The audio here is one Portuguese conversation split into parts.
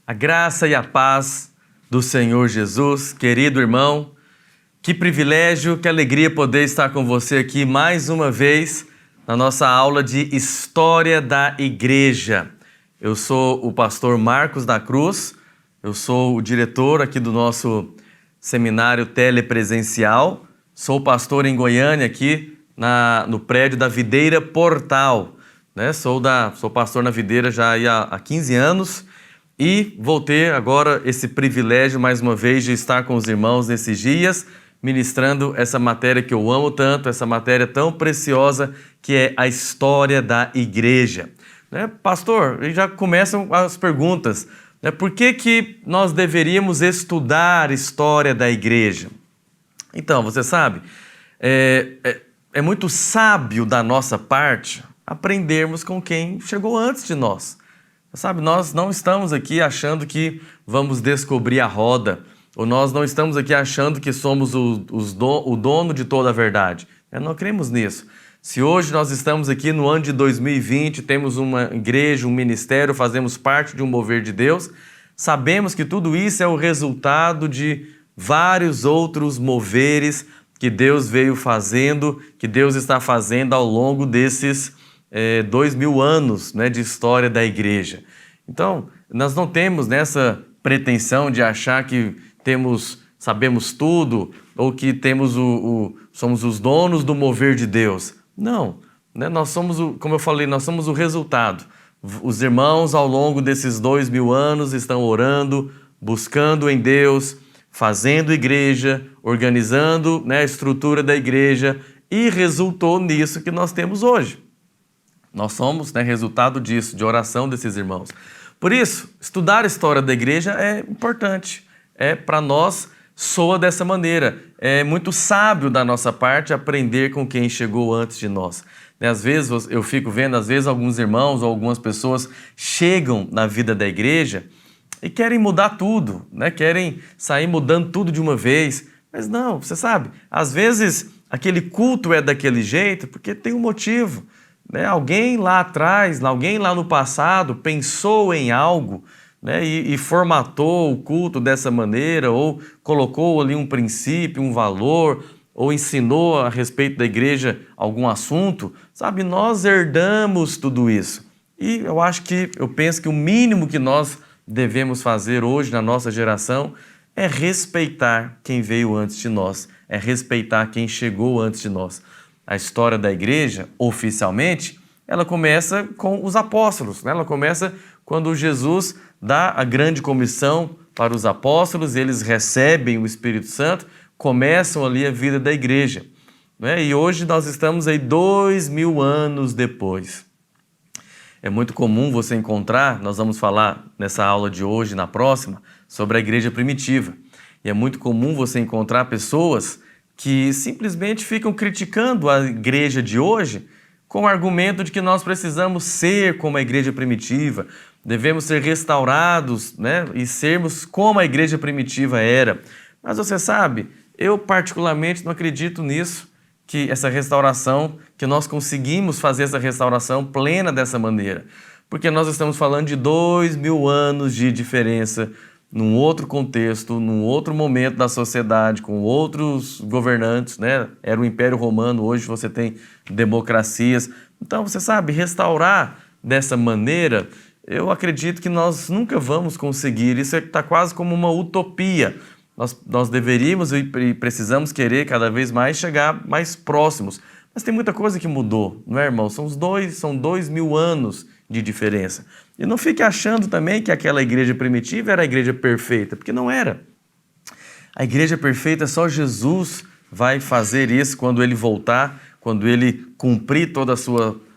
A graça e a paz do Senhor Jesus, querido irmão, que privilégio, que alegria poder estar com você aqui mais uma vez na nossa aula de História da Igreja. Eu sou o pastor Marcos da Cruz, eu sou o diretor aqui do nosso seminário telepresencial, sou pastor em Goiânia aqui no prédio da Videira Portal, né? Sou pastor na Videira já há 15 anos. E vou ter agora esse privilégio, mais uma vez, de estar com os irmãos nesses dias, ministrando essa matéria que eu amo tanto, essa matéria tão preciosa, que é a história da igreja. Né? Pastor, já começam as perguntas. Né? Por que nós deveríamos estudar história da igreja? Então, você sabe, é muito sábio da nossa parte aprendermos com quem chegou antes de nós. Sabe, nós não estamos aqui achando que vamos descobrir a roda, ou nós não estamos aqui achando que somos o dono de toda a verdade. Não cremos nisso. Se hoje nós estamos aqui no ano de 2020, temos uma igreja, um ministério, fazemos parte de um mover de Deus, sabemos que tudo isso é o resultado de vários outros moveres que Deus veio fazendo, que Deus está fazendo ao longo desses 2000 anos, né, de história da igreja. Então, nós não temos nessa pretensão de achar que sabemos tudo ou que somos os donos do mover de Deus. Não, né? Nós somos, como eu falei, nós somos o resultado. Os irmãos ao longo desses 2000 anos estão orando, buscando em Deus, fazendo igreja, organizando, né, a estrutura da igreja, e resultou nisso que nós temos hoje. Nós somos, né, resultado disso, de oração desses irmãos. Por isso, estudar a história da igreja é importante. Para nós, soa dessa maneira. É muito sábio da nossa parte aprender com quem chegou antes de nós. Às vezes, eu fico vendo, alguns irmãos ou algumas pessoas chegam na vida da igreja e querem mudar tudo, né? Querem sair mudando tudo de uma vez. Mas não, você sabe, às vezes aquele culto é daquele jeito porque tem um motivo. Né? Alguém lá atrás, alguém lá no passado pensou em algo, né? e formatou o culto dessa maneira, ou colocou ali um princípio, um valor, ou ensinou a respeito da igreja algum assunto. Sabe, nós herdamos tudo isso. E eu penso que o mínimo que nós devemos fazer hoje na nossa geração é respeitar quem veio antes de nós, é respeitar quem chegou antes de nós. A história da igreja, oficialmente, ela começa com os apóstolos, né? Ela começa quando Jesus dá a grande comissão para os apóstolos, eles recebem o Espírito Santo, começam ali a vida da igreja. Né? E hoje nós estamos aí 2000 anos depois. É muito comum você encontrar, nós vamos falar nessa aula de hoje, na próxima, sobre a igreja primitiva. E é muito comum você encontrar pessoas que simplesmente ficam criticando a igreja de hoje com o argumento de que nós precisamos ser como a igreja primitiva, devemos ser restaurados, né, e sermos como a igreja primitiva era. Mas você sabe, eu particularmente não acredito nisso, que essa restauração, que nós conseguimos fazer essa restauração plena dessa maneira, porque nós estamos falando de 2000 anos de diferença, num outro contexto, num outro momento da sociedade, com outros governantes, né? Era o Império Romano, hoje você tem democracias. Então, você sabe, restaurar dessa maneira, eu acredito que nós nunca vamos conseguir. Isso está quase como uma utopia. Nós deveríamos e precisamos querer cada vez mais chegar mais próximos. Mas tem muita coisa que mudou, não é, irmão? São 2000 anos de diferença. E não fique achando também que aquela igreja primitiva era a igreja perfeita, porque não era. A igreja perfeita, só Jesus vai fazer isso quando ele voltar, quando ele cumprir todas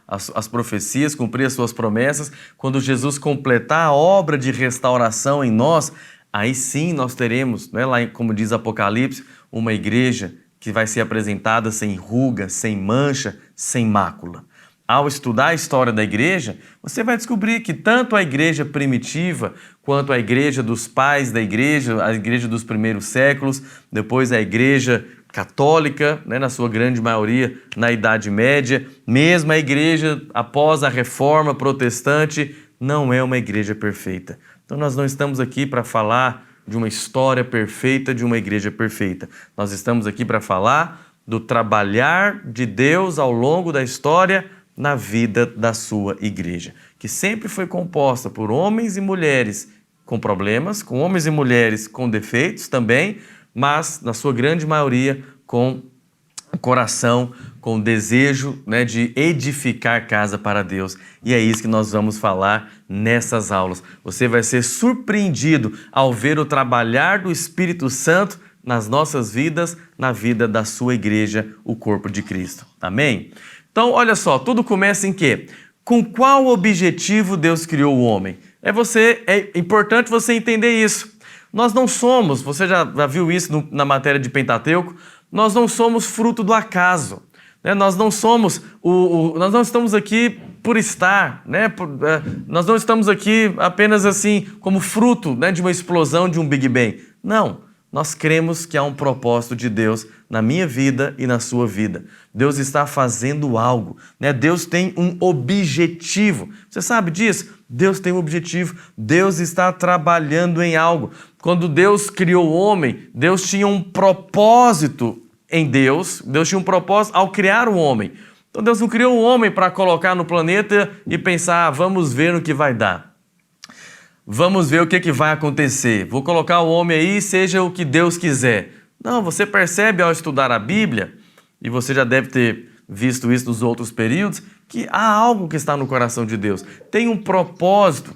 as profecias, cumprir as suas promessas, quando Jesus completar a obra de restauração em nós, aí sim nós teremos, né, lá como diz Apocalipse, uma igreja que vai ser apresentada sem ruga, sem mancha, sem mácula. Ao estudar a história da igreja, você vai descobrir que tanto a igreja primitiva, quanto a igreja dos pais da igreja, a igreja dos primeiros séculos, depois a igreja católica, né, na sua grande maioria na Idade Média, mesmo a igreja após a Reforma Protestante, não é uma igreja perfeita. Então nós não estamos aqui para falar de uma história perfeita, de uma igreja perfeita. Nós estamos aqui para falar do trabalhar de Deus ao longo da história na vida da sua igreja, que sempre foi composta por homens e mulheres com problemas, com homens e mulheres com defeitos também, mas na sua grande maioria com coração, com desejo, de edificar casa para Deus. E é isso que nós vamos falar nessas aulas. Você vai ser surpreendido ao ver o trabalhar do Espírito Santo nas nossas vidas, na vida da sua igreja, o corpo de Cristo. Amém? Então, olha só, tudo começa em quê? Com qual objetivo Deus criou o homem? É importante você entender isso. Nós não somos, você já viu isso na matéria de Pentateuco, nós não somos fruto do acaso. Nós não somos, nós não estamos aqui por estar, nós não estamos aqui apenas assim como fruto de uma explosão, de um Big Bang. Não, nós cremos que há um propósito de Deus na minha vida e na sua vida. Deus está fazendo algo, Deus tem um objetivo. Você sabe disso? Deus tem um objetivo, Deus está trabalhando em algo. Quando Deus criou o homem, Deus tinha um propósito em Deus tinha um propósito ao criar o homem. Então Deus não criou o homem para colocar no planeta e pensar, vamos ver no que vai dar. Vamos ver o que vai acontecer. Vou colocar o homem aí, seja o que Deus quiser. Não, você percebe ao estudar a Bíblia, e você já deve ter visto isso nos outros períodos, que há algo que está no coração de Deus. Tem um propósito.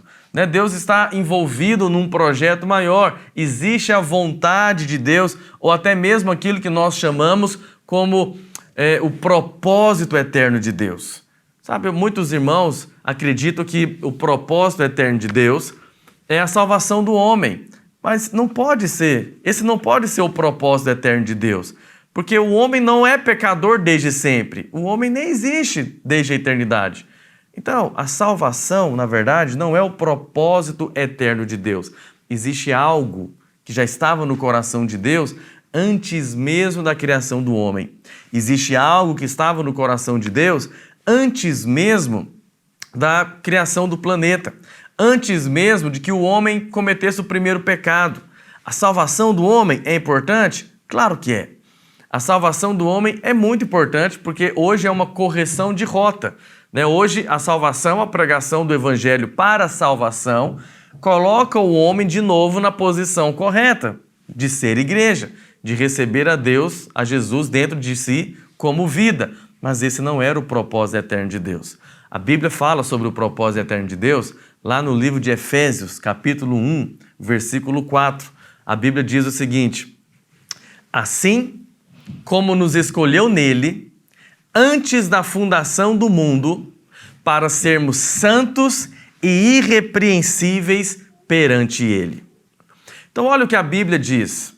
Deus está envolvido num projeto maior. Existe a vontade de Deus, ou até mesmo aquilo que nós chamamos como o propósito eterno de Deus. Sabe, muitos irmãos acreditam que o propósito eterno de Deus é a salvação do homem. Mas não pode ser. Esse não pode ser o propósito eterno de Deus. Porque o homem não é pecador desde sempre. O homem nem existe desde a eternidade. Então, a salvação, na verdade, não é o propósito eterno de Deus. Existe algo que já estava no coração de Deus antes mesmo da criação do homem. Existe algo que estava no coração de Deus antes mesmo da criação do planeta. Antes mesmo de que o homem cometesse o primeiro pecado. A salvação do homem é importante? Claro que é. A salvação do homem é muito importante porque hoje é uma correção de rota. Hoje, a salvação, a pregação do Evangelho para a salvação, coloca o homem de novo na posição correta de ser igreja, de receber a Deus, a Jesus dentro de si como vida. Mas esse não era o propósito eterno de Deus. A Bíblia fala sobre o propósito eterno de Deus lá no livro de Efésios, capítulo 1, versículo 4. A Bíblia diz o seguinte: assim como nos escolheu nele, antes da fundação do mundo, para sermos santos e irrepreensíveis perante ele. Então olha o que a Bíblia diz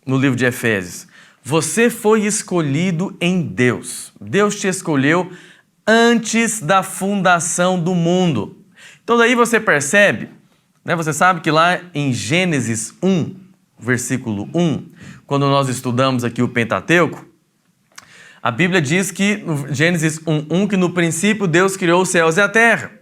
no livro de Efésios. Você foi escolhido em Deus. Deus te escolheu antes da fundação do mundo. Então daí você percebe, você sabe que lá em Gênesis 1, versículo 1, quando nós estudamos aqui o Pentateuco, a Bíblia diz que, no Gênesis 1:1, que no princípio Deus criou os céus e a terra.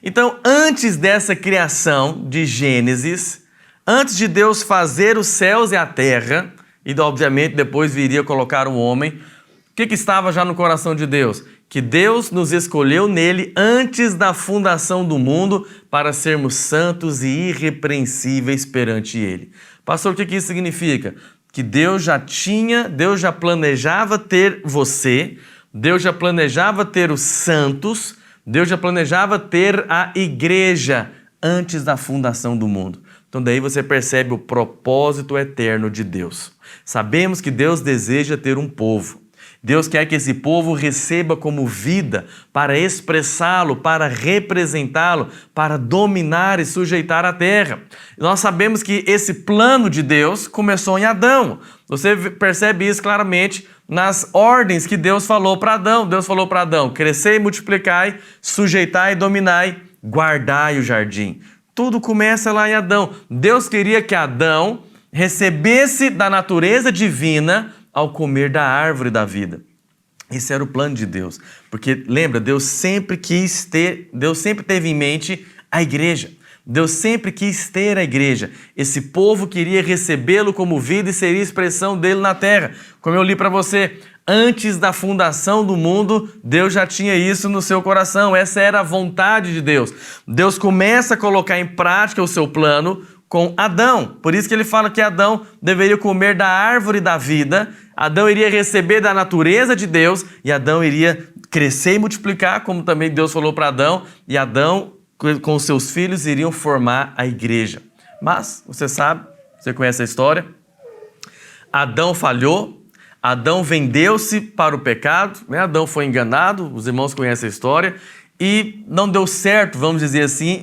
Então, antes dessa criação de Gênesis, antes de Deus fazer os céus e a terra, e obviamente depois viria colocar o homem, o que estava já no coração de Deus? Que Deus nos escolheu nele antes da fundação do mundo para sermos santos e irrepreensíveis perante ele. Pastor, o que isso significa? Que Deus já planejava ter você, Deus já planejava ter os santos, Deus já planejava ter a igreja antes da fundação do mundo. Então daí você percebe o propósito eterno de Deus. Sabemos que Deus deseja ter um povo. Deus quer que esse povo receba como vida para expressá-lo, para representá-lo, para dominar e sujeitar a terra. Nós sabemos que esse plano de Deus começou em Adão. Você percebe isso claramente nas ordens que Deus falou para Adão. Deus falou para Adão: crescei, multiplicai, sujeitai e dominai, guardai o jardim. Tudo começa lá em Adão. Deus queria que Adão recebesse da natureza divina ao comer da árvore da vida. Esse era o plano de Deus. Porque, lembra, Deus sempre teve em mente a igreja. Deus sempre quis ter a igreja. Esse povo queria recebê-lo como vida e seria expressão dele na terra. Como eu li para você, antes da fundação do mundo, Deus já tinha isso no seu coração. Essa era a vontade de Deus. Deus começa a colocar em prática o seu plano com Adão. Por isso que ele fala que Adão deveria comer da árvore da vida, Adão iria receber da natureza de Deus e Adão iria crescer e multiplicar, como também Deus falou para Adão, e Adão com seus filhos iriam formar a igreja. Mas, você sabe, você conhece a história, Adão falhou, Adão vendeu-se para o pecado, né? Adão foi enganado, os irmãos conhecem a história, e não deu certo, vamos dizer assim,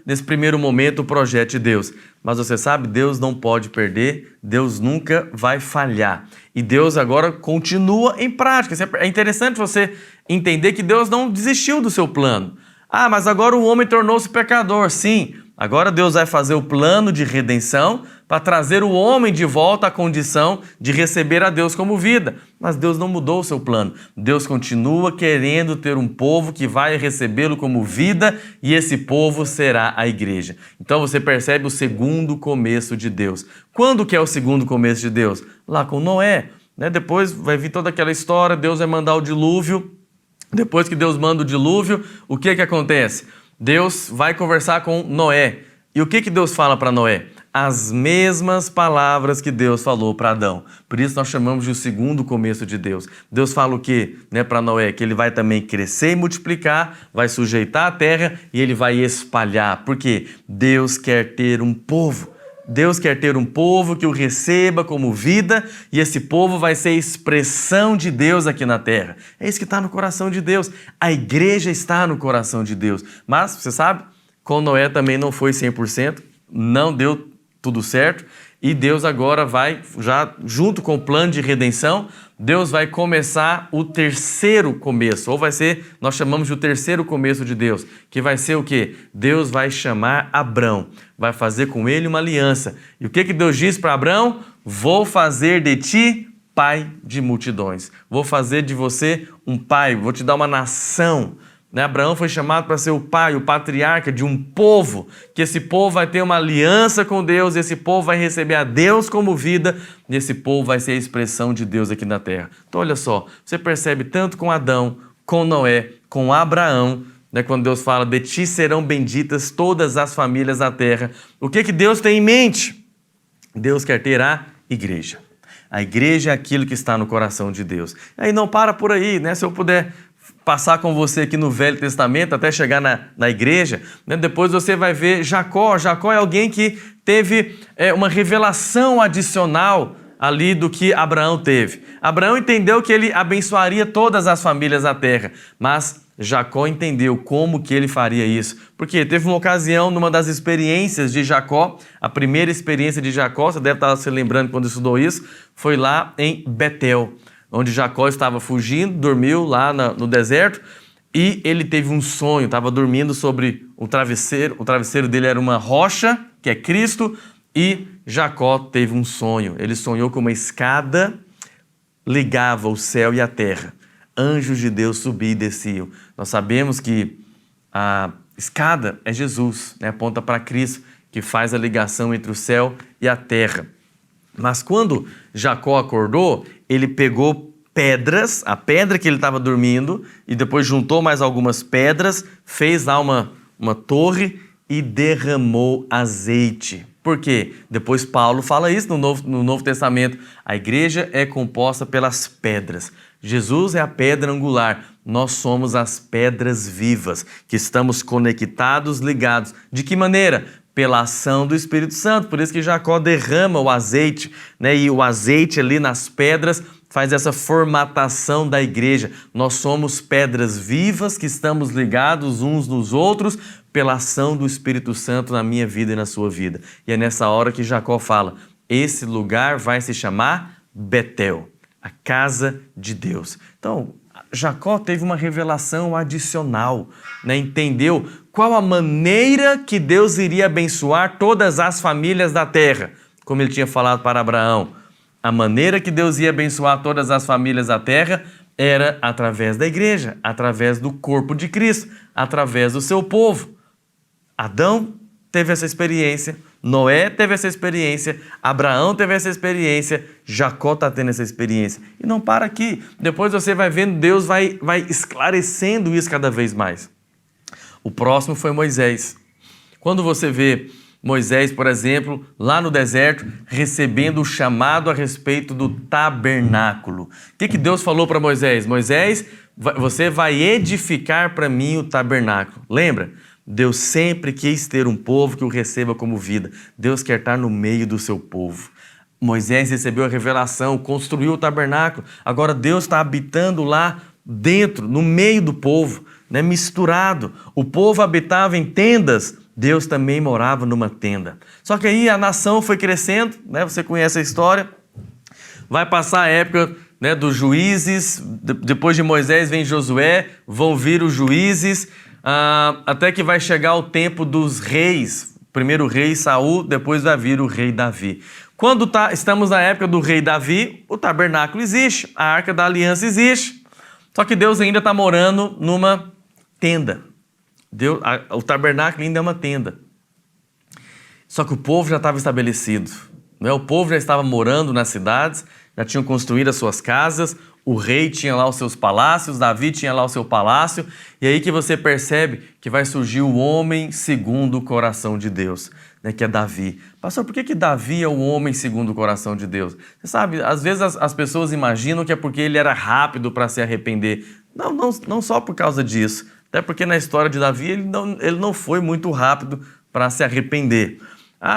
nesse primeiro momento, o projeto de Deus. Mas você sabe, Deus não pode perder, Deus nunca vai falhar. E Deus agora continua em prática. É interessante você entender que Deus não desistiu do seu plano. Ah, mas agora o homem tornou-se pecador. Sim, agora Deus vai fazer o plano de redenção para trazer o homem de volta à condição de receber a Deus como vida. Mas Deus não mudou o seu plano. Deus continua querendo ter um povo que vai recebê-lo como vida e esse povo será a igreja. Então você percebe o segundo começo de Deus. Quando que é o segundo começo de Deus? Lá com Noé, né? Depois vai vir toda aquela história, Deus vai mandar o dilúvio. Depois que Deus manda o dilúvio, o que acontece? Deus vai conversar com Noé. E o que Deus fala para Noé? As mesmas palavras que Deus falou para Adão. Por isso nós chamamos de o segundo começo de Deus. Deus fala o quê, né, para Noé? Que ele vai também crescer e multiplicar, vai sujeitar a terra e ele vai espalhar. Por quê? Deus quer ter um povo. Deus quer ter um povo que o receba como vida e esse povo vai ser a expressão de Deus aqui na terra. É isso que está no coração de Deus. A igreja está no coração de Deus. Mas, você sabe, com Noé também não foi 100%, não deu tudo certo e Deus agora vai, já junto com o plano de redenção, Deus vai começar o terceiro começo, ou vai ser, nós chamamos de o terceiro começo de Deus, que vai ser o quê? Deus vai chamar Abrão, vai fazer com ele uma aliança. E o que Deus diz para Abrão? Vou fazer de ti pai de multidões. Vou fazer de você um pai, vou te dar uma nação. Né? Abraão foi chamado para ser o pai, o patriarca de um povo, que esse povo vai ter uma aliança com Deus, esse povo vai receber a Deus como vida, e esse povo vai ser a expressão de Deus aqui na terra. Então olha só, você percebe tanto com Adão, com Noé, com Abraão, né? Quando Deus fala, de ti serão benditas todas as famílias da terra. O que Deus tem em mente? Deus quer ter a igreja. A igreja é aquilo que está no coração de Deus. E aí não para por aí, né? Se eu puder passar com você aqui no Velho Testamento até chegar na igreja, né? Depois você vai ver Jacó. Jacó é alguém que teve uma revelação adicional ali do que Abraão teve. Abraão entendeu que ele abençoaria todas as famílias da terra, mas Jacó entendeu como que ele faria isso. Porque teve uma ocasião, numa das experiências de Jacó, a primeira experiência de Jacó, você deve estar se lembrando quando estudou isso, foi lá em Betel, onde Jacó estava fugindo, dormiu lá no deserto e ele teve um sonho, estava dormindo sobre um travesseiro, o travesseiro dele era uma rocha, que é Cristo, e Jacó teve um sonho. Ele sonhou que uma escada ligava o céu e a terra. Anjos de Deus subiam e desciam. Nós sabemos que a escada é Jesus, né? Aponta para Cristo, que faz a ligação entre o céu e a terra. Mas quando Jacó acordou, ele pegou pedras, a pedra que ele estava dormindo, e depois juntou mais algumas pedras, fez lá uma torre e derramou azeite. Por quê? Depois Paulo fala isso no Novo Testamento. A igreja é composta pelas pedras. Jesus é a pedra angular. Nós somos as pedras vivas, que estamos conectados, ligados. De que maneira? Pela ação do Espírito Santo. Por isso que Jacó derrama o azeite, né? E o azeite ali nas pedras faz essa formatação da igreja. Nós somos pedras vivas que estamos ligados uns nos outros pela ação do Espírito Santo na minha vida e na sua vida. E é nessa hora que Jacó fala, esse lugar vai se chamar Betel, a casa de Deus. Então, Jacó teve uma revelação adicional, né? Entendeu qual a maneira que Deus iria abençoar todas as famílias da terra, como ele tinha falado para Abraão. A maneira que Deus ia abençoar todas as famílias da terra era através da igreja, através do corpo de Cristo, através do seu povo. Adão teve essa experiência, Noé teve essa experiência, Abraão teve essa experiência, Jacó está tendo essa experiência. E não para aqui. Depois você vai vendo, Deus vai esclarecendo isso cada vez mais. O próximo foi Moisés. Quando você vê Moisés, por exemplo, lá no deserto, recebendo o chamado a respeito do tabernáculo. O que Deus falou para Moisés? Moisés, você vai edificar para mim o tabernáculo. Lembra? Deus sempre quis ter um povo que o receba como vida. Deus quer estar no meio do seu povo. Moisés recebeu a revelação, construiu o tabernáculo. Agora Deus está habitando lá dentro, no meio do povo, né? Misturado. O povo habitava em tendas, Deus também morava numa tenda. Só que aí a nação foi crescendo, né? Você conhece a história. Vai passar a época, né, dos juízes. Depois de Moisés vem Josué, vão vir os juízes. Até que vai chegar o tempo dos reis. Primeiro o rei Saul, depois vai vir o rei Davi. Quando estamos na época do rei Davi, o tabernáculo existe, a Arca da Aliança existe. Só que Deus ainda está morando numa tenda. O tabernáculo ainda é uma tenda. Só que o povo já estava estabelecido, né? O povo já estava morando nas cidades, já tinham construído as suas casas, o rei tinha lá os seus palácios, Davi tinha lá o seu palácio, e aí que você percebe que vai surgir o homem segundo o coração de Deus, né, que é Davi. Pastor, por que Davi é o homem segundo o coração de Deus? Você sabe, às vezes as pessoas imaginam que é porque ele era rápido para se arrepender. Não só por causa disso, até porque na história de Davi ele não foi muito rápido para se arrepender.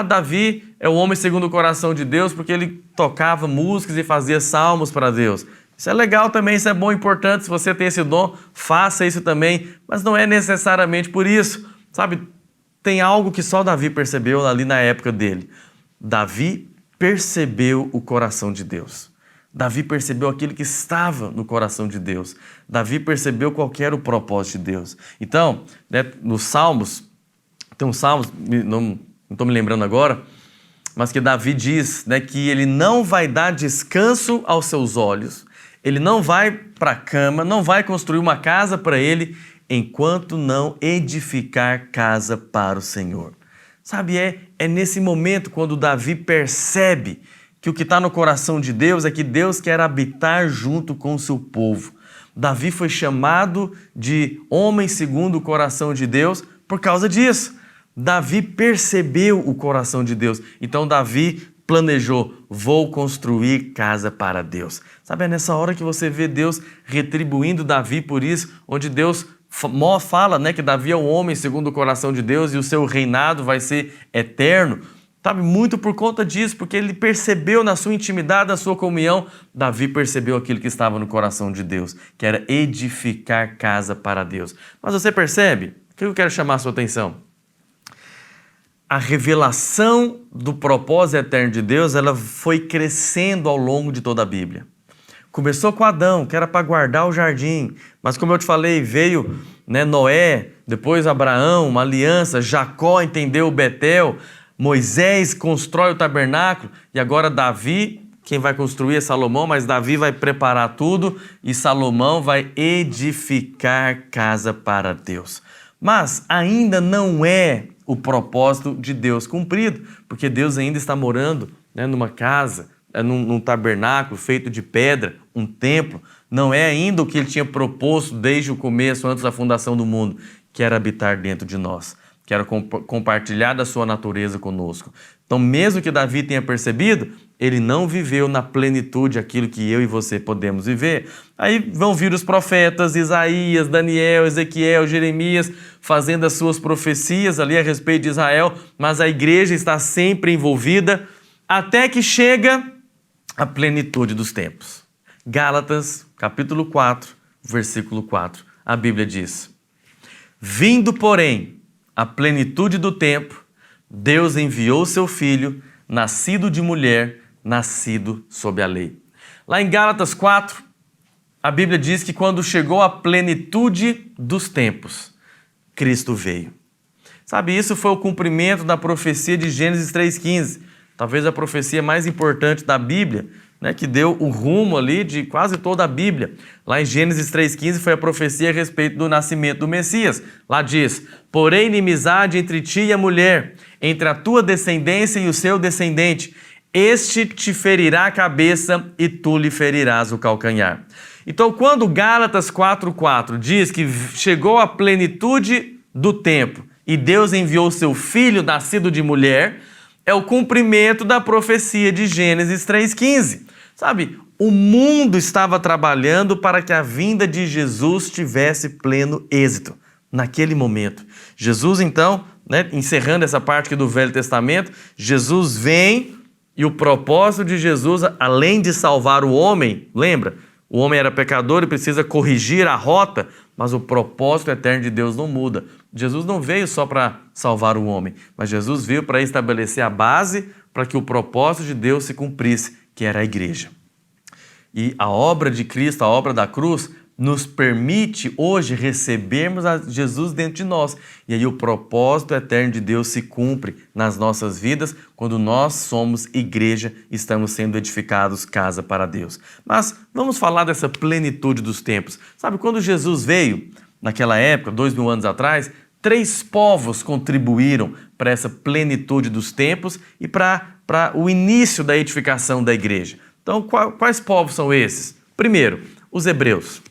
Davi é o homem segundo o coração de Deus porque ele tocava músicas e fazia salmos para Deus. Isso é legal também, isso é bom, importante. Se você tem esse dom, faça isso também. Mas não é necessariamente por isso. Sabe, tem algo que só Davi percebeu ali na época dele. Davi percebeu o coração de Deus. Davi percebeu aquilo que estava no coração de Deus. Davi percebeu qual era o propósito de Deus. Então, né, nos Salmos, tem um Salmos, não estou me lembrando agora, mas que Davi diz, né, que ele não vai dar descanso aos seus olhos, ele não vai para a cama, não vai construir uma casa para ele, enquanto não edificar casa para o Senhor. Sabe, é nesse momento quando Davi percebe que o que está no coração de Deus é que Deus quer habitar junto com o seu povo. Davi foi chamado de homem segundo o coração de Deus por causa disso. Davi percebeu o coração de Deus. Então Davi planejou, vou construir casa para Deus. Sabe, é nessa hora que você vê Deus retribuindo Davi por isso, onde Deus fala, né, que Davi é um homem segundo o coração de Deus e o seu reinado vai ser eterno. Sabe, muito por conta disso, porque ele percebeu na sua intimidade, na sua comunhão, Davi percebeu aquilo que estava no coração de Deus, que era edificar casa para Deus. Mas você percebe? O que eu quero chamar a sua atenção? A revelação do propósito eterno de Deus, ela foi crescendo ao longo de toda a Bíblia. Começou com Adão, que era para guardar o jardim, mas como eu te falei, veio, né, Noé, depois Abraão, uma aliança, Jacó entendeu o Betel, Moisés constrói o tabernáculo e agora Davi, quem vai construir é Salomão, mas Davi vai preparar tudo e Salomão vai edificar casa para Deus. Mas ainda não é o propósito de Deus cumprido, porque Deus ainda está morando, né, numa casa, num tabernáculo feito de pedra, um templo. Não é ainda o que ele tinha proposto desde o começo, antes da fundação do mundo, que era habitar dentro de nós, que era compartilhar da sua natureza conosco. Então, mesmo que Davi tenha percebido, ele não viveu na plenitude aquilo que eu e você podemos viver. Aí vão vir os profetas, Isaías, Daniel, Ezequiel, Jeremias, fazendo as suas profecias ali a respeito de Israel, mas a igreja está sempre envolvida, até que chega a plenitude dos tempos. Gálatas, capítulo 4, versículo 4, a Bíblia diz: vindo, porém, a plenitude do tempo, Deus enviou seu Filho, nascido de mulher, nascido sob a lei. Lá em Gálatas 4, a Bíblia diz que quando chegou a plenitude dos tempos, Cristo veio. Sabe, isso foi o cumprimento da profecia de Gênesis 3,15, talvez a profecia mais importante da Bíblia, né, que deu o rumo ali de quase toda a Bíblia. Lá em Gênesis 3,15 foi a profecia a respeito do nascimento do Messias. Lá diz: porém inimizade entre ti e a mulher, entre a tua descendência e o seu descendente. Este te ferirá a cabeça e tu lhe ferirás o calcanhar. Então, quando Gálatas 4,4 diz que chegou a plenitude do tempo e Deus enviou seu filho nascido de mulher, é o cumprimento da profecia de Gênesis 3,15. Sabe, o mundo estava trabalhando para que a vinda de Jesus tivesse pleno êxito naquele momento. Jesus, então, né, encerrando essa parte aqui do Velho Testamento, Jesus vem e o propósito de Jesus, além de salvar o homem, lembra? O homem era pecador e precisa corrigir a rota, mas o propósito eterno de Deus não muda. Jesus não veio só para salvar o homem, mas Jesus veio para estabelecer a base para que o propósito de Deus se cumprisse, que era a igreja. E a obra de Cristo, a obra da cruz, nos permite hoje recebermos a Jesus dentro de nós. E aí o propósito eterno de Deus se cumpre nas nossas vidas quando nós somos igreja e estamos sendo edificados casa para Deus. Mas vamos falar dessa plenitude dos tempos. Sabe, quando Jesus veio, naquela época, 2000 anos atrás, 3 povos contribuíram para essa plenitude dos tempos e para o início da edificação da igreja. Então, quais povos são esses? Primeiro, os hebreus.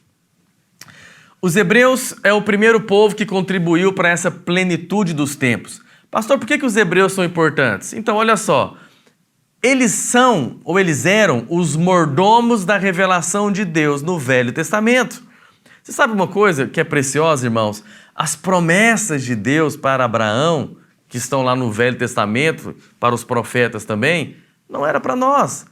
Os hebreus é o primeiro povo que contribuiu para essa plenitude dos tempos. Pastor, por que os hebreus são importantes? Então, olha só, eles eram os mordomos da revelação de Deus no Velho Testamento. Você sabe uma coisa que é preciosa, irmãos? As promessas de Deus para Abraão, que estão lá no Velho Testamento, para os profetas também, não era para nós.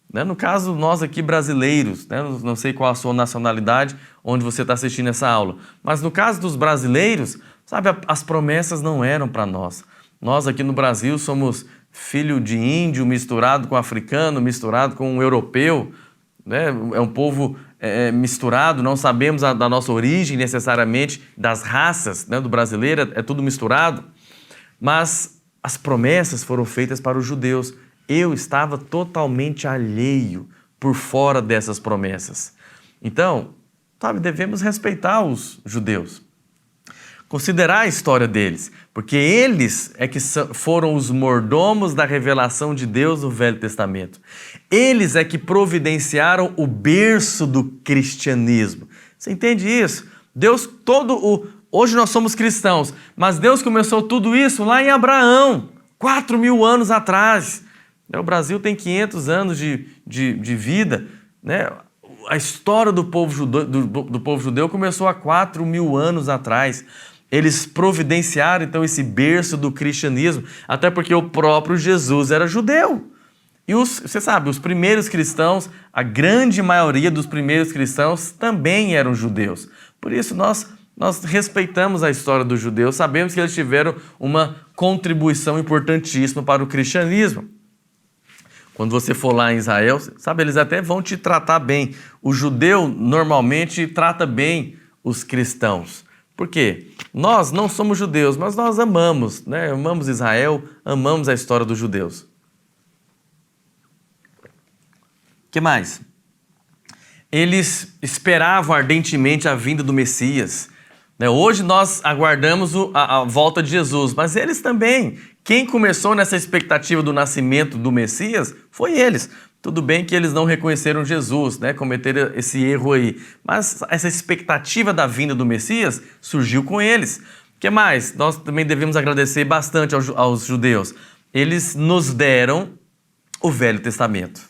No caso, nós aqui brasileiros, não sei qual a sua nacionalidade, onde você está assistindo essa aula, mas no caso dos brasileiros, sabe, as promessas não eram para nós. Nós aqui no Brasil somos filho de índio misturado com africano, misturado com um europeu, né? É um povo misturado, não sabemos da nossa origem necessariamente, das raças, do brasileiro, é tudo misturado, mas as promessas foram feitas para os judeus. Eu estava totalmente alheio por fora dessas promessas. Então, sabe, devemos respeitar os judeus, considerar a história deles, porque eles é que foram os mordomos da revelação de Deus no Velho Testamento. Eles é que providenciaram o berço do cristianismo. Você entende isso? Hoje nós somos cristãos, mas Deus começou tudo isso lá em Abraão, 4.000 anos atrás. O Brasil tem 500 anos de vida, né? A história do povo judeu começou há 4.000 anos atrás. Eles providenciaram, então, esse berço do cristianismo, até porque o próprio Jesus era judeu. E você sabe, os primeiros cristãos, a grande maioria dos primeiros cristãos também eram judeus. Por isso, nós respeitamos a história dos judeus, sabemos que eles tiveram uma contribuição importantíssima para o cristianismo. Quando você for lá em Israel, sabe, eles até vão te tratar bem. O judeu normalmente trata bem os cristãos. Por quê? Nós não somos judeus, mas nós amamos, né? Amamos Israel, amamos a história dos judeus. O que mais? Eles esperavam ardentemente a vinda do Messias. Hoje nós aguardamos a volta de Jesus, mas eles também. Quem começou nessa expectativa do nascimento do Messias foi eles. Tudo bem que eles não reconheceram Jesus, cometeram esse erro aí, mas essa expectativa da vinda do Messias surgiu com eles. O que mais? Nós também devemos agradecer bastante aos judeus. Eles nos deram o Velho Testamento.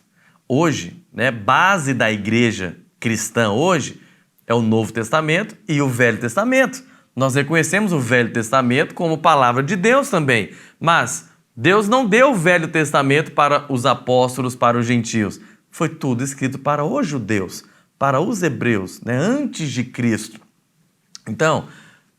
Hoje, base da igreja cristã hoje é o Novo Testamento e o Velho Testamento. Nós reconhecemos o Velho Testamento como palavra de Deus também, mas Deus não deu o Velho Testamento para os apóstolos, para os gentios. Foi tudo escrito para os judeus, para os hebreus, antes de Cristo. Então,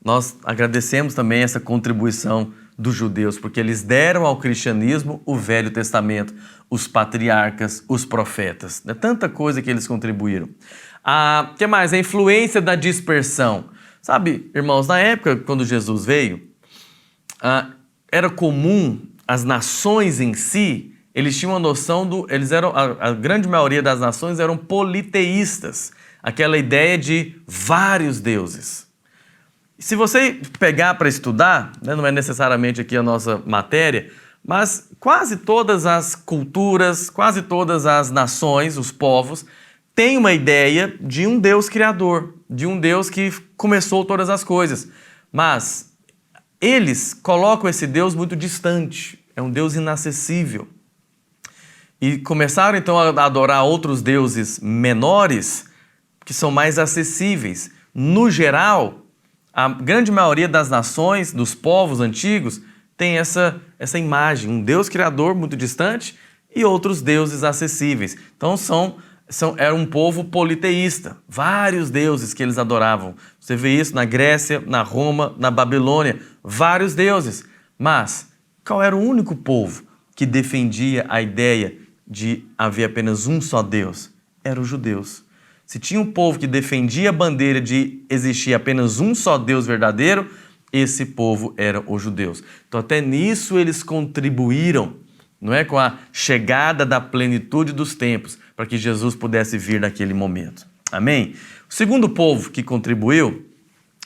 nós agradecemos também essa contribuição dos judeus, porque eles deram ao cristianismo o Velho Testamento, os patriarcas, os profetas. Tanta coisa que eles contribuíram. O que mais? A influência da dispersão. Sabe, irmãos, na época quando Jesus veio, era comum as nações em si eles tinham uma noção eles eram, a grande maioria das nações eram politeístas, aquela ideia de vários deuses. Se você pegar para estudar, né, não é necessariamente aqui a nossa matéria, mas quase todas as culturas, quase todas as nações, os povos, têm uma ideia de um Deus criador, de um Deus que começou todas as coisas. Mas eles colocam esse Deus muito distante, é um Deus inacessível. E começaram então a adorar outros deuses menores, que são mais acessíveis. No geral, a grande maioria das nações, dos povos antigos, tem essa imagem, um Deus criador muito distante e outros deuses acessíveis. Então era um povo politeísta, vários deuses que eles adoravam. Você vê isso na Grécia, na Roma, na Babilônia, vários deuses. Mas qual era o único povo que defendia a ideia de haver apenas um só Deus? Eram os judeus. Se tinha um povo que defendia a bandeira de existir apenas um só Deus verdadeiro, esse povo eram os judeus. Então até nisso eles contribuíram, não é, com a chegada da plenitude dos tempos, para que Jesus pudesse vir naquele momento. Amém? O segundo povo que contribuiu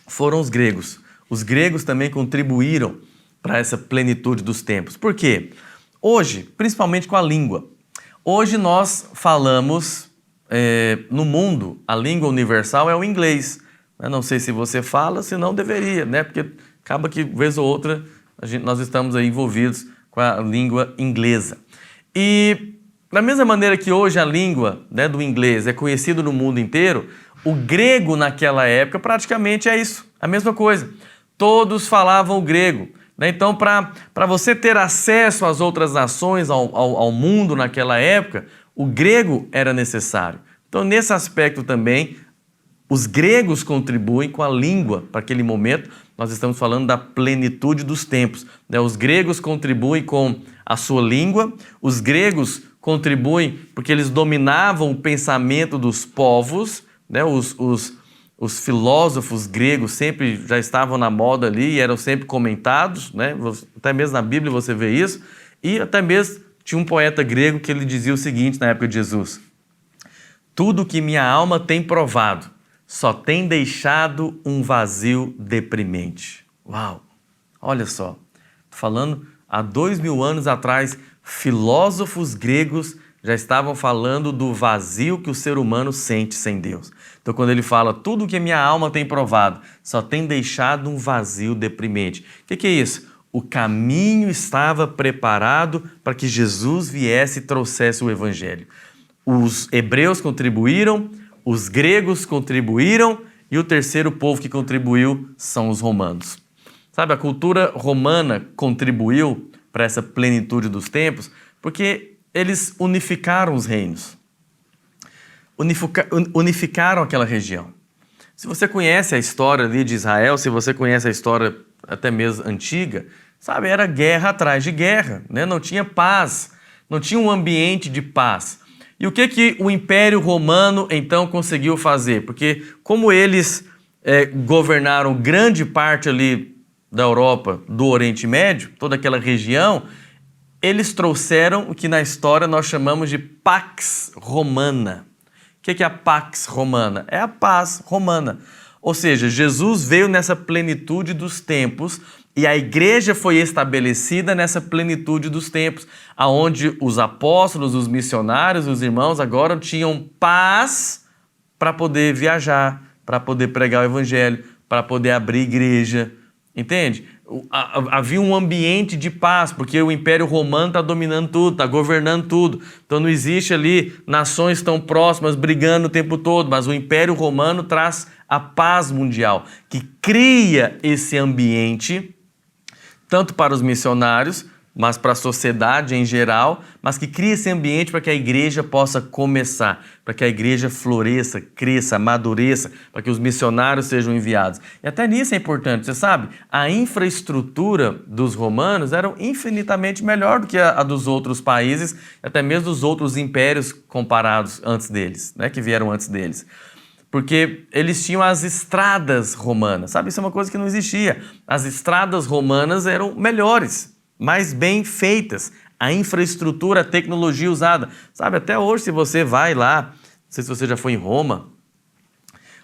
foram os gregos. Os gregos também contribuíram para essa plenitude dos tempos. Por quê? Hoje, principalmente com a língua, hoje nós falamos no mundo, a língua universal é o inglês. Eu não sei se você fala, se não deveria, né? Porque acaba que, vez ou outra, nós estamos aí envolvidos com a língua inglesa. E da mesma maneira que hoje a língua, né, do inglês é conhecida no mundo inteiro, o grego naquela época praticamente é isso, a mesma coisa. Todos falavam o grego, né? Então, para você ter acesso às outras nações, ao mundo naquela época, o grego era necessário. Então, nesse aspecto também, os gregos contribuem com a língua para aquele momento. Nós estamos falando da plenitude dos tempos, né? Os gregos contribuem com a sua língua, os gregos contribuem porque eles dominavam o pensamento dos povos, né? Os filósofos gregos sempre já estavam na moda ali e eram sempre comentados, né? Até mesmo na Bíblia você vê isso. E até mesmo tinha um poeta grego que ele dizia o seguinte na época de Jesus: tudo que minha alma tem provado só tem deixado um vazio deprimente. Uau! Olha só, falando há 2000 anos atrás, filósofos gregos já estavam falando do vazio que o ser humano sente sem Deus. Então, quando ele fala, tudo que minha alma tem provado, só tem deixado um vazio deprimente. O que é isso? O caminho estava preparado para que Jesus viesse e trouxesse o Evangelho. Os hebreus contribuíram, os gregos contribuíram e o terceiro povo que contribuiu são os romanos. Sabe, a cultura romana contribuiu para essa plenitude dos tempos porque eles unificaram os reinos, unificaram aquela região. Se você conhece a história ali de Israel, se você conhece a história até mesmo antiga, sabe, era guerra atrás de guerra, né? Não tinha paz, não tinha um ambiente de paz. E o que o Império Romano então conseguiu fazer? Porque como eles governaram grande parte ali da Europa, do Oriente Médio, toda aquela região, eles trouxeram o que na história nós chamamos de Pax Romana. O que é a Pax Romana? É a paz romana. Ou seja, Jesus veio nessa plenitude dos tempos e a igreja foi estabelecida nessa plenitude dos tempos, aonde os apóstolos, os missionários, os irmãos agora tinham paz para poder viajar, para poder pregar o evangelho, para poder abrir igreja, entende? Havia um ambiente de paz, porque o Império Romano está dominando tudo, está governando tudo. Então não existe ali nações tão próximas brigando o tempo todo, mas o Império Romano traz a paz mundial, que cria esse ambiente tanto para os missionários, mas para a sociedade em geral, mas que cria esse ambiente para que a igreja possa começar, para que a igreja floresça, cresça, amadureça, para que os missionários sejam enviados. E até nisso é importante, você sabe, a infraestrutura dos romanos era infinitamente melhor do que a dos outros países, até mesmo dos outros impérios comparados antes deles, né, que vieram antes deles. Porque eles tinham as estradas romanas, sabe? Isso é uma coisa que não existia. As estradas romanas eram melhores, mais bem feitas, a infraestrutura, a tecnologia usada. Sabe, até hoje, se você vai lá, não sei se você já foi em Roma,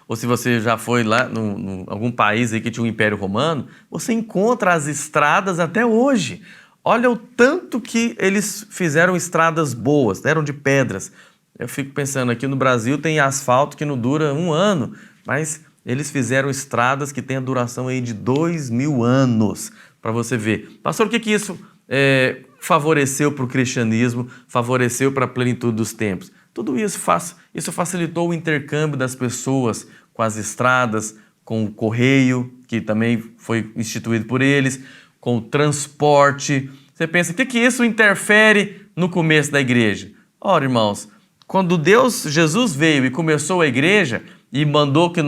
ou se você já foi lá em algum país aí que tinha um Império Romano, você encontra as estradas até hoje. Olha o tanto que eles fizeram estradas boas, eram de pedras. Eu fico pensando, aqui no Brasil tem asfalto que não dura 1 ano, mas eles fizeram estradas que têm a duração aí de 2000 anos, para você ver. Pastor, o que isso favoreceu para o cristianismo, favoreceu para a plenitude dos tempos? Tudo isso facilitou o intercâmbio das pessoas com as estradas, com o correio, que também foi instituído por eles, com o transporte. Você pensa, o que isso interfere no começo da igreja? Ora, irmãos, quando Jesus veio e começou a igreja e mandou que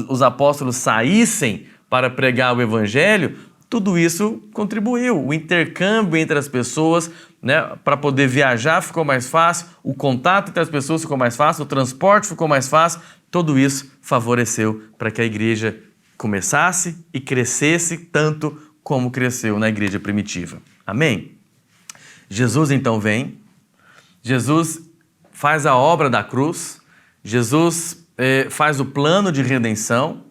os apóstolos saíssem para pregar o evangelho, tudo isso contribuiu. O intercâmbio entre as pessoas, né, para poder viajar ficou mais fácil, o contato entre as pessoas ficou mais fácil, o transporte ficou mais fácil. Tudo isso favoreceu para que a igreja começasse e crescesse tanto como cresceu na igreja primitiva. Amém? Jesus então vem, Jesus faz a obra da cruz, Jesus faz o plano de redenção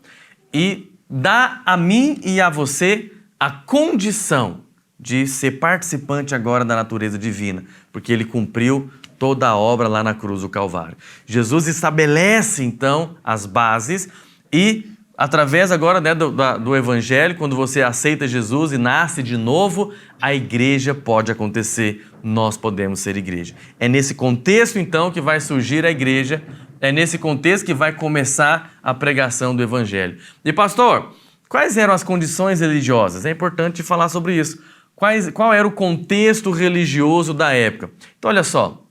e dá a mim e a você a condição de ser participante agora da natureza divina, porque ele cumpriu toda a obra lá na cruz do Calvário. Jesus estabelece então as bases e através agora, né, do Evangelho, quando você aceita Jesus e nasce de novo, a igreja pode acontecer, nós podemos ser igreja. É nesse contexto então que vai surgir a igreja, é nesse contexto que vai começar a pregação do Evangelho. E pastor, quais eram as condições religiosas? É importante falar sobre isso. Qual era o contexto religioso da época? Então olha só,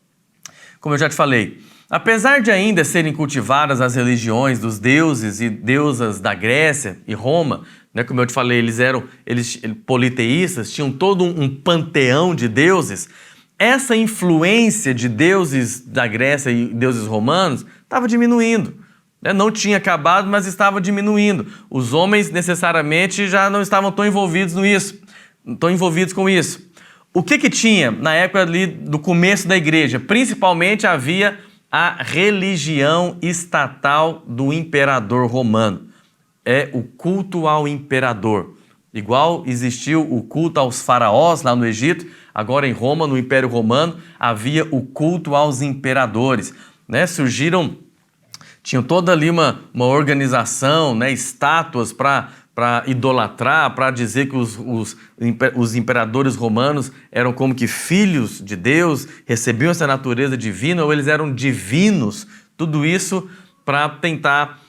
como eu já te falei, apesar de ainda serem cultivadas as religiões dos deuses e deusas da Grécia e Roma, né, como eu te falei, eles politeístas, tinham todo um panteão de deuses, essa influência de deuses da Grécia e deuses romanos estava diminuindo. Né? Não tinha acabado, mas estava diminuindo. Os homens necessariamente já não estavam tão envolvidos com isso. O que tinha na época ali do começo da igreja? Principalmente havia a religião estatal do imperador romano. É o culto ao imperador. Igual existiu o culto aos faraós lá no Egito, agora em Roma, no Império Romano, havia o culto aos imperadores. Né? Tinham toda ali uma organização, né? Estátuas para idolatrar, para dizer que os imperadores romanos eram como que filhos de Deus, recebiam essa natureza divina, ou eles eram divinos. Tudo isso para tentar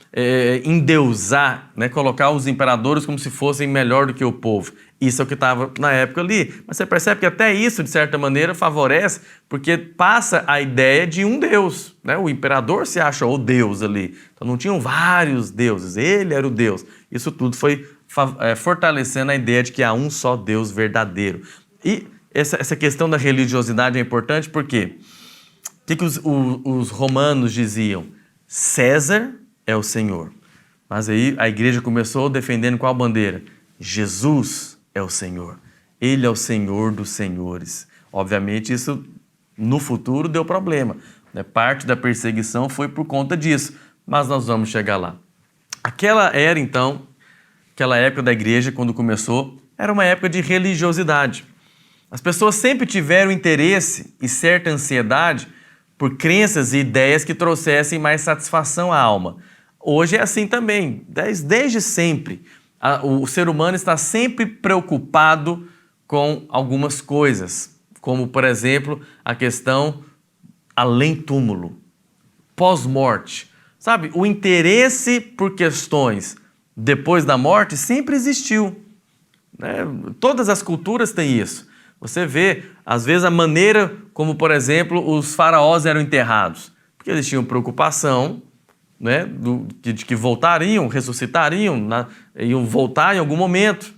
endeusar, né? Colocar os imperadores como se fossem melhor do que o povo. Isso é o que estava na época ali. Mas você percebe que até isso, de certa maneira, favorece, porque passa a ideia de um Deus. Né? O imperador se acha o Deus ali. Então não tinham vários deuses, ele era o Deus. Isso tudo foi fortalecendo a ideia de que há um só Deus verdadeiro. E essa questão da religiosidade é importante porque o que os romanos diziam? César é o Senhor. Mas aí a igreja começou defendendo qual bandeira? Jesus é o Senhor. Ele é o Senhor dos senhores. Obviamente isso no futuro deu problema. Né? Parte da perseguição foi por conta disso. Mas nós vamos chegar lá. Aquela época da igreja, quando começou, era uma época de religiosidade. As pessoas sempre tiveram interesse e certa ansiedade por crenças e ideias que trouxessem mais satisfação à alma. Hoje é assim também, desde sempre. O ser humano está sempre preocupado com algumas coisas, como, por exemplo, a questão além-túmulo, pós-morte. Sabe, o interesse por questões depois da morte sempre existiu. Né? Todas as culturas têm isso. Você vê, às vezes, a maneira como, por exemplo, os faraós eram enterrados. Porque eles tinham preocupação, né, de que voltariam, ressuscitariam, iam voltar em algum momento.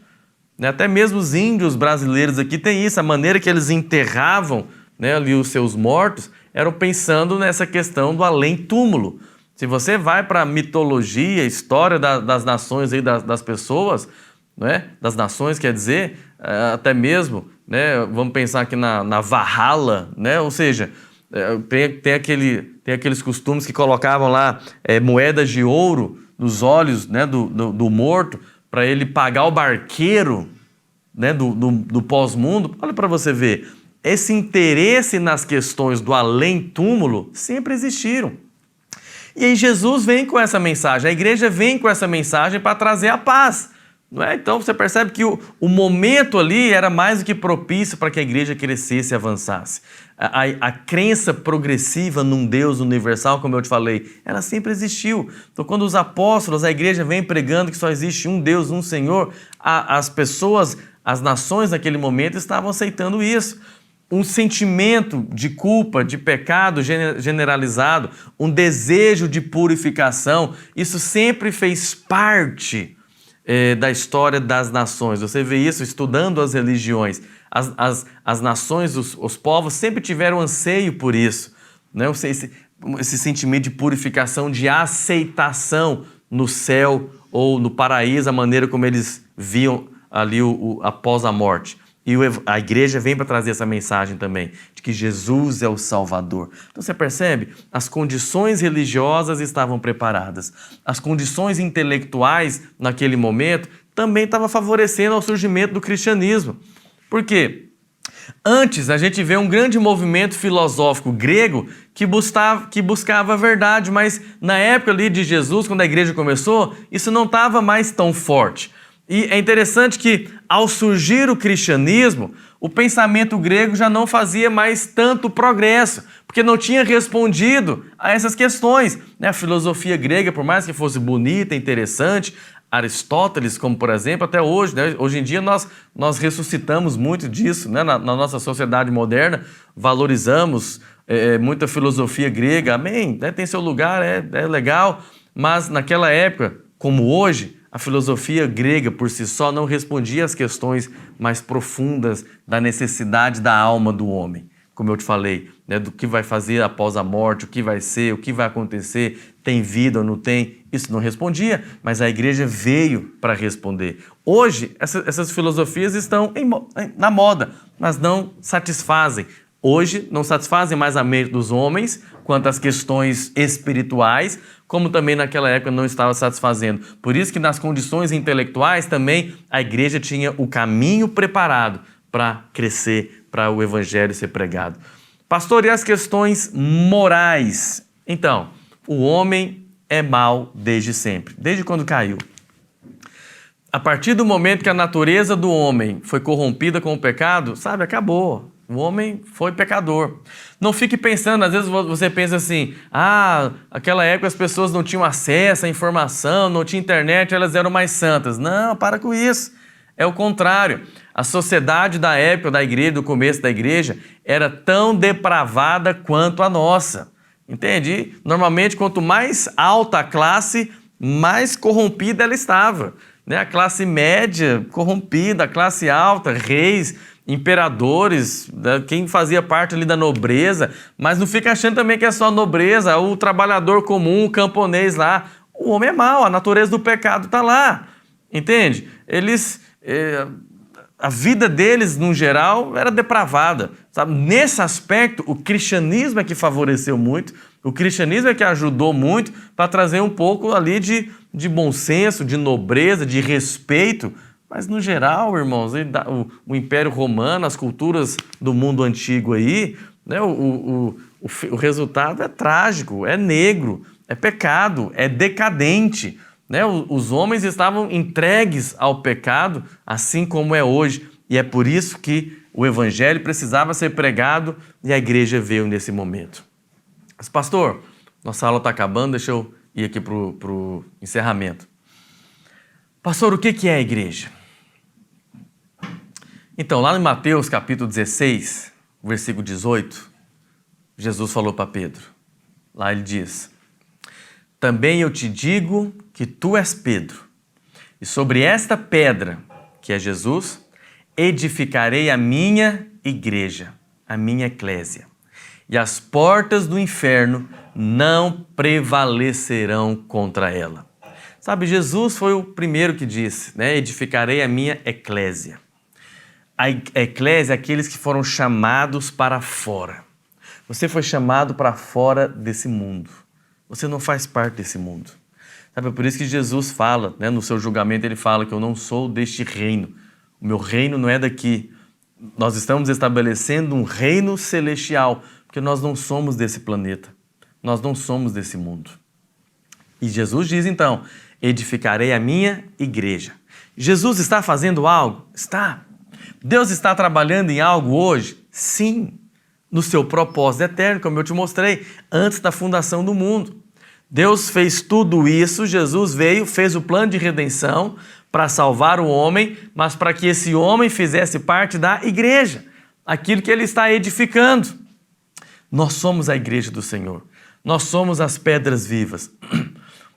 Né? Até mesmo os índios brasileiros aqui têm isso. A maneira que eles enterravam, né, ali os seus mortos eram pensando nessa questão do além-túmulo. Se você vai para a mitologia, história das nações, aí, das pessoas, né? Das nações, quer dizer, até mesmo, né, vamos pensar aqui na Valhalla, né, ou seja, tem aqueles costumes que colocavam lá moedas de ouro nos olhos, né, do morto, para ele pagar o barqueiro, né, do pós-mundo. Olha para você ver, esse interesse nas questões do além-túmulo sempre existiram. E aí Jesus vem com essa mensagem, a igreja vem com essa mensagem para trazer a paz. Não é? Então você percebe que o momento ali era mais do que propício para que a igreja crescesse e avançasse. A crença progressiva num Deus universal, como eu te falei, ela sempre existiu. Então quando os apóstolos, a igreja vem pregando que só existe um Deus, um Senhor, as pessoas, as nações naquele momento estavam aceitando isso. Um sentimento de culpa, de pecado generalizado, um desejo de purificação, isso sempre fez parte da história das nações. Você vê isso estudando as religiões. As nações, os povos sempre tiveram anseio por isso, né? Esse sentimento de purificação, de aceitação no céu ou no paraíso, a maneira como eles viam ali após a morte. E a igreja vem para trazer essa mensagem também, de que Jesus é o Salvador. Então você percebe? As condições religiosas estavam preparadas. As condições intelectuais, naquele momento, também estavam favorecendo ao surgimento do cristianismo. Por quê? Antes, a gente vê um grande movimento filosófico grego que buscava a verdade, mas na época ali de Jesus, quando a igreja começou, isso não estava mais tão forte. E é interessante que, ao surgir o cristianismo, o pensamento grego já não fazia mais tanto progresso, porque não tinha respondido a essas questões. A filosofia grega, por mais que fosse bonita, interessante, Aristóteles, como por exemplo, até hoje, né? Hoje em dia nós ressuscitamos muito disso, né? Na nossa sociedade moderna, valorizamos muita filosofia grega, amém, né? Tem seu lugar, é legal, mas naquela época, como hoje, a filosofia grega por si só não respondia às questões mais profundas da necessidade da alma do homem. Como eu te falei, né, do que vai fazer após a morte, o que vai ser, o que vai acontecer, tem vida ou não tem, isso não respondia, mas a igreja veio para responder. Hoje, essas filosofias estão na moda, mas não satisfazem. Hoje, não satisfazem mais a mente dos homens quanto às questões espirituais, como também naquela época não estava satisfazendo. Por isso que nas condições intelectuais também a igreja tinha o caminho preparado para crescer, para o evangelho ser pregado. Pastor, e as questões morais? Então, o homem é mau desde sempre, desde quando caiu. A partir do momento que a natureza do homem foi corrompida com o pecado, sabe, acabou. O homem foi pecador. Não fique pensando, às vezes você pensa assim, aquela época as pessoas não tinham acesso à informação, não tinha internet, elas eram mais santas. Não, para com isso. É o contrário. A sociedade da época da igreja, do começo da igreja, era tão depravada quanto a nossa. Entende? Normalmente, quanto mais alta a classe, mais corrompida ela estava. Né? A classe média corrompida, a classe alta, reis, imperadores, quem fazia parte ali da nobreza, mas não fica achando também que é só a nobreza, o trabalhador comum, o camponês lá. O homem é mau, a natureza do pecado está lá. Entende? A vida deles, no geral, era depravada. Sabe? Nesse aspecto, o cristianismo é que favoreceu muito, o cristianismo é que ajudou muito para trazer um pouco ali de bom senso, de nobreza, de respeito. Mas, no geral, irmãos, o Império Romano, as culturas do mundo antigo aí, né, o resultado é trágico, é negro, é pecado, é decadente. Né? Os homens estavam entregues ao pecado, assim como é hoje. E é por isso que o evangelho precisava ser pregado e a igreja veio nesse momento. Mas, pastor, nossa aula está acabando, deixa eu ir aqui para o encerramento. Pastor, o que é a igreja? Então, lá em Mateus capítulo 16, versículo 18, Jesus falou para Pedro. Lá ele diz: também eu te digo que tu és Pedro, e sobre esta pedra, que é Jesus, edificarei a minha igreja, a minha eclésia, e as portas do inferno não prevalecerão contra ela. Sabe, Jesus foi o primeiro que disse, né? Edificarei a minha eclésia. A eclésia é aqueles que foram chamados para fora. Você foi chamado para fora desse mundo. Você não faz parte desse mundo. Sabe, é por isso que Jesus fala, né, no seu julgamento ele fala que eu não sou deste reino. O meu reino não é daqui. Nós estamos estabelecendo um reino celestial, porque nós não somos desse planeta. Nós não somos desse mundo. E Jesus diz então, edificarei a minha igreja. Jesus está fazendo algo? Está. Deus está trabalhando em algo hoje? Sim. No seu propósito eterno, como eu te mostrei, antes da fundação do mundo. Deus fez tudo isso, Jesus veio, fez o plano de redenção para salvar o homem, mas para que esse homem fizesse parte da igreja, aquilo que ele está edificando. Nós somos a igreja do Senhor, nós somos as pedras vivas,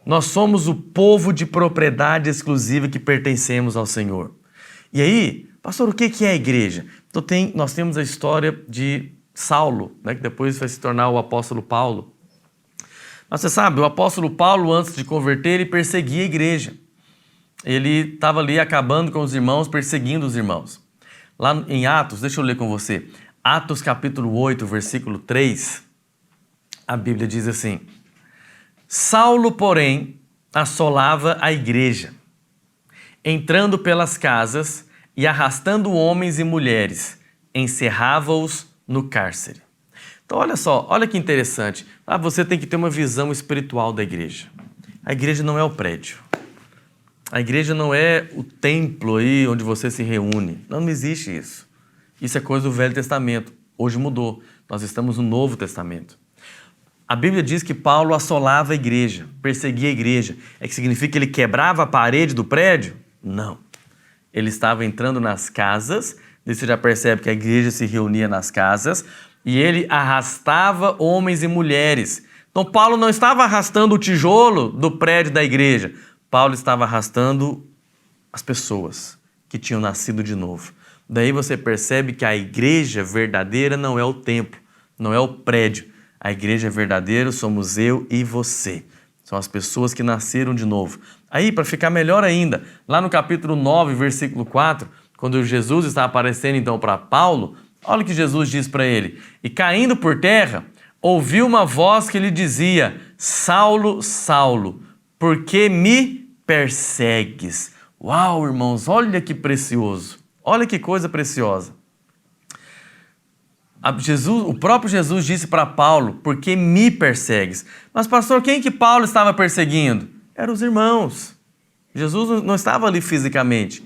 nós somos o povo de propriedade exclusiva que pertencemos ao Senhor. E aí, pastor, o que é a igreja? Então nós temos a história de Saulo, né, que depois vai se tornar o apóstolo Paulo. Mas você sabe, o apóstolo Paulo, antes de converter, ele perseguia a igreja. Ele estava ali acabando com os irmãos, perseguindo os irmãos. Lá em Atos, deixa eu ler com você. Atos capítulo 8, versículo 3, a Bíblia diz assim: Saulo, porém, assolava a igreja, entrando pelas casas e arrastando homens e mulheres, encerrava-os no cárcere. Então, olha só, olha que interessante. Você tem que ter uma visão espiritual da igreja. A igreja não é o prédio. A igreja não é o templo aí onde você se reúne. Não existe isso. Isso é coisa do Velho Testamento. Hoje mudou. Nós estamos no Novo Testamento. A Bíblia diz que Paulo assolava a igreja, perseguia a igreja. É que significa que ele quebrava a parede do prédio? Não. Ele estava entrando nas casas. Você já percebe que a igreja se reunia nas casas. E ele arrastava homens e mulheres. Então Paulo não estava arrastando o tijolo do prédio da igreja. Paulo estava arrastando as pessoas que tinham nascido de novo. Daí você percebe que a igreja verdadeira não é o templo, não é o prédio. A igreja verdadeira somos eu e você. São as pessoas que nasceram de novo. Aí, para ficar melhor ainda, lá no capítulo 9, versículo 4, quando Jesus está aparecendo então para Paulo, olha o que Jesus diz para ele. E caindo por terra, ouviu uma voz que lhe dizia: Saulo, Saulo, por que me persegues? Uau, irmãos, olha que precioso. Olha que coisa preciosa. O próprio Jesus disse para Paulo: por que me persegues? Mas pastor, quem que Paulo estava perseguindo? Eram os irmãos. Jesus não estava ali fisicamente.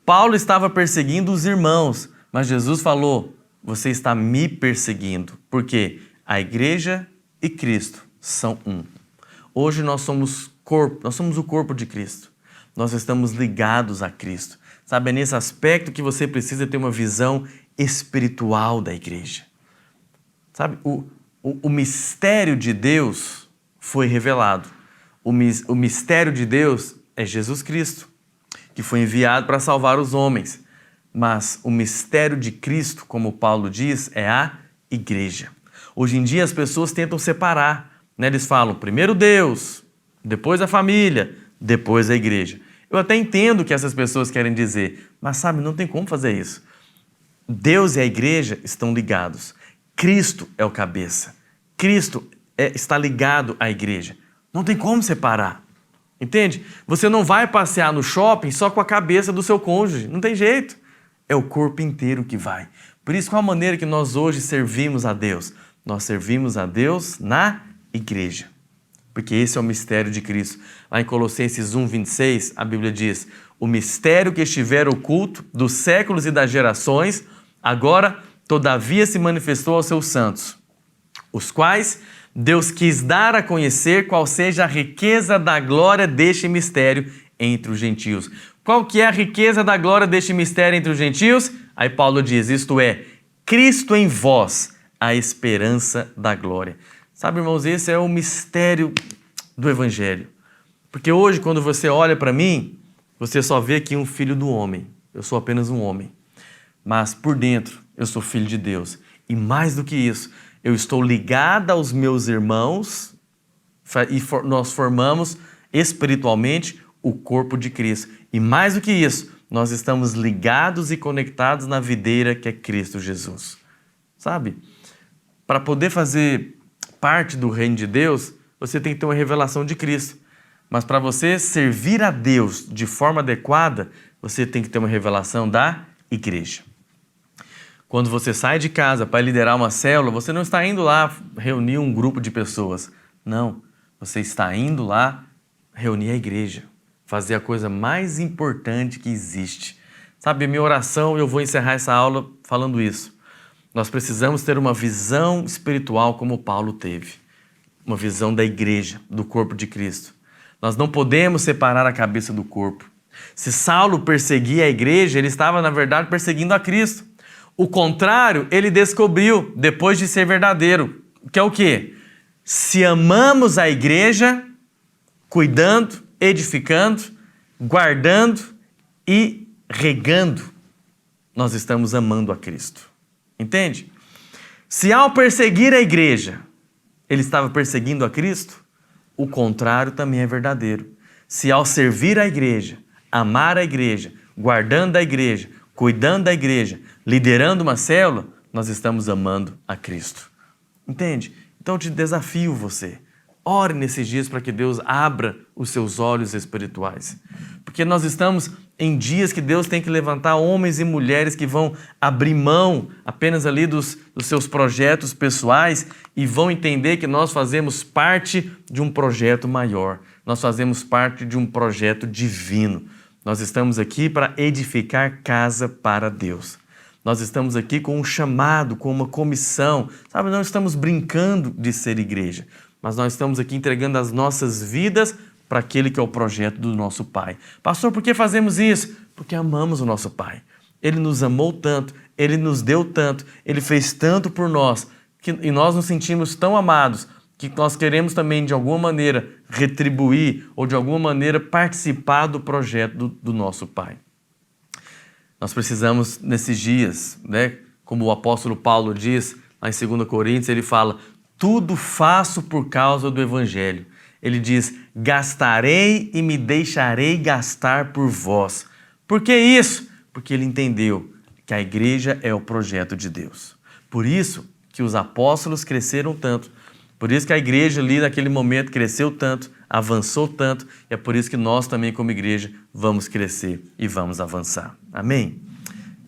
Paulo estava perseguindo os irmãos. Mas Jesus falou: você está me perseguindo, porque a igreja e Cristo são um. Hoje nós somos o corpo de Cristo. Nós estamos ligados a Cristo. Sabe, é nesse aspecto que você precisa ter uma visão espiritual da igreja. Sabe, o mistério de Deus foi revelado. O mistério de Deus é Jesus Cristo, que foi enviado para salvar os homens. Mas o mistério de Cristo, como Paulo diz, é a igreja. Hoje em dia as pessoas tentam separar, né? Eles falam primeiro Deus, depois a família, depois a igreja. Eu até entendo o que essas pessoas querem dizer, mas sabe, não tem como fazer isso. Deus e a igreja estão ligados. Cristo é o cabeça. Cristo está ligado à igreja. Não tem como separar. Entende? Você não vai passear no shopping só com a cabeça do seu cônjuge. Não tem jeito. É o corpo inteiro que vai. Por isso, qual a maneira que nós hoje servimos a Deus? Nós servimos a Deus na igreja. Porque esse é o mistério de Cristo. Lá em Colossenses 1:26, a Bíblia diz: o mistério que estiver oculto dos séculos e das gerações, agora, todavia, se manifestou aos seus santos, os quais Deus quis dar a conhecer qual seja a riqueza da glória deste mistério entre os gentios. Qual que é a riqueza da glória deste mistério entre os gentios? Aí Paulo diz, isto é, Cristo em vós, a esperança da glória. Sabe, irmãos, esse é o mistério do Evangelho. Porque hoje, quando você olha para mim, você só vê aqui um filho do homem. Eu sou apenas um homem. Mas por dentro, eu sou filho de Deus. E mais do que isso, eu estou ligado aos meus irmãos e nós formamos espiritualmente o corpo de Cristo. E mais do que isso, nós estamos ligados e conectados na videira que é Cristo Jesus. Sabe? Para poder fazer parte do reino de Deus, você tem que ter uma revelação de Cristo. Mas para você servir a Deus de forma adequada, você tem que ter uma revelação da igreja. Quando você sai de casa para liderar uma célula, você não está indo lá reunir um grupo de pessoas. Não, você está indo lá reunir a igreja, fazer a coisa mais importante que existe. Sabe, a minha oração, eu vou encerrar essa aula falando isso. Nós precisamos ter uma visão espiritual como Paulo teve. Uma visão da igreja, do corpo de Cristo. Nós não podemos separar a cabeça do corpo. Se Saulo perseguia a igreja, ele estava, na verdade, perseguindo a Cristo. O contrário, ele descobriu, depois de ser verdadeiro, que é o quê? Se amamos a igreja, cuidando, edificando, guardando e regando, nós estamos amando a Cristo. Entende? Se ao perseguir a igreja, ele estava perseguindo a Cristo, o contrário também é verdadeiro. Se ao servir a igreja, amar a igreja, guardando a igreja, cuidando da igreja, liderando uma célula, nós estamos amando a Cristo. Entende? Então eu te desafio você. Ore nesses dias para que Deus abra os seus olhos espirituais. Porque nós estamos em dias que Deus tem que levantar homens e mulheres que vão abrir mão apenas ali dos seus projetos pessoais e vão entender que nós fazemos parte de um projeto maior. Nós fazemos parte de um projeto divino. Nós estamos aqui para edificar casa para Deus. Nós estamos aqui com um chamado, com uma comissão. Sabe, não estamos brincando de ser igreja, mas nós estamos aqui entregando as nossas vidas para aquele que é o projeto do nosso Pai. Pastor, por que fazemos isso? Porque amamos o nosso Pai. Ele nos amou tanto, Ele nos deu tanto, Ele fez tanto por nós, e nós nos sentimos tão amados, que nós queremos também, de alguma maneira, retribuir ou, de alguma maneira, participar do projeto do nosso Pai. Nós precisamos, nesses dias, né, como o apóstolo Paulo diz, lá em 2 Coríntios, ele fala, tudo faço por causa do Evangelho. Ele diz, gastarei e me deixarei gastar por vós. Por que isso? Porque ele entendeu que a igreja é o projeto de Deus. Por isso que os apóstolos cresceram tanto. Por isso que a igreja ali naquele momento cresceu tanto, avançou tanto. E é por isso que nós também como igreja vamos crescer e vamos avançar. Amém?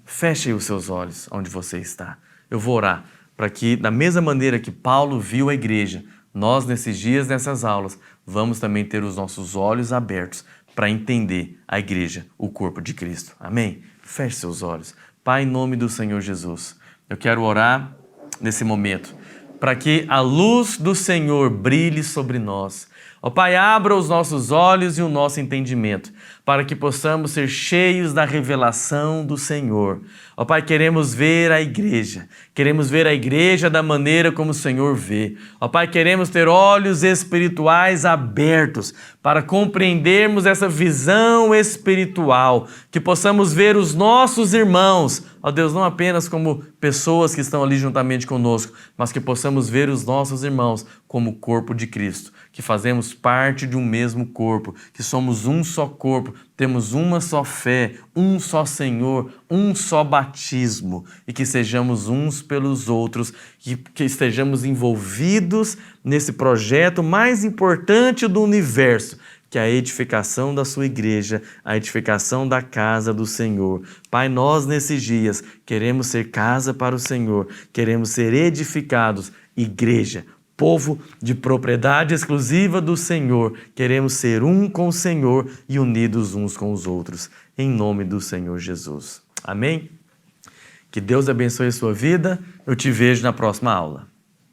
Feche os seus olhos onde você está. Eu vou orar para que, da mesma maneira que Paulo viu a igreja, nós, nesses dias, nessas aulas, vamos também ter os nossos olhos abertos para entender a igreja, o corpo de Cristo. Amém? Feche seus olhos. Pai, em nome do Senhor Jesus, eu quero orar nesse momento para que a luz do Senhor brilhe sobre nós. Ó Pai, abra os nossos olhos e o nosso entendimento, para que possamos ser cheios da revelação do Senhor. Ó Pai, queremos ver a igreja da maneira como o Senhor vê. Ó Pai, queremos ter olhos espirituais abertos para compreendermos essa visão espiritual, que possamos ver os nossos irmãos, ó Deus, não apenas como pessoas que estão ali juntamente conosco, mas que possamos ver os nossos irmãos como o corpo de Cristo, que fazemos parte de um mesmo corpo, que somos um só corpo, temos uma só fé, um só Senhor, um só batismo, e que sejamos uns pelos outros, que estejamos envolvidos nesse projeto mais importante do universo, que é a edificação da sua igreja, a edificação da casa do Senhor. Pai, nós nesses dias queremos ser casa para o Senhor, queremos ser edificados, igreja, povo de propriedade exclusiva do Senhor, queremos ser um com o Senhor e unidos uns com os outros, em nome do Senhor Jesus. Amém? Que Deus abençoe a sua vida, eu te vejo na próxima aula.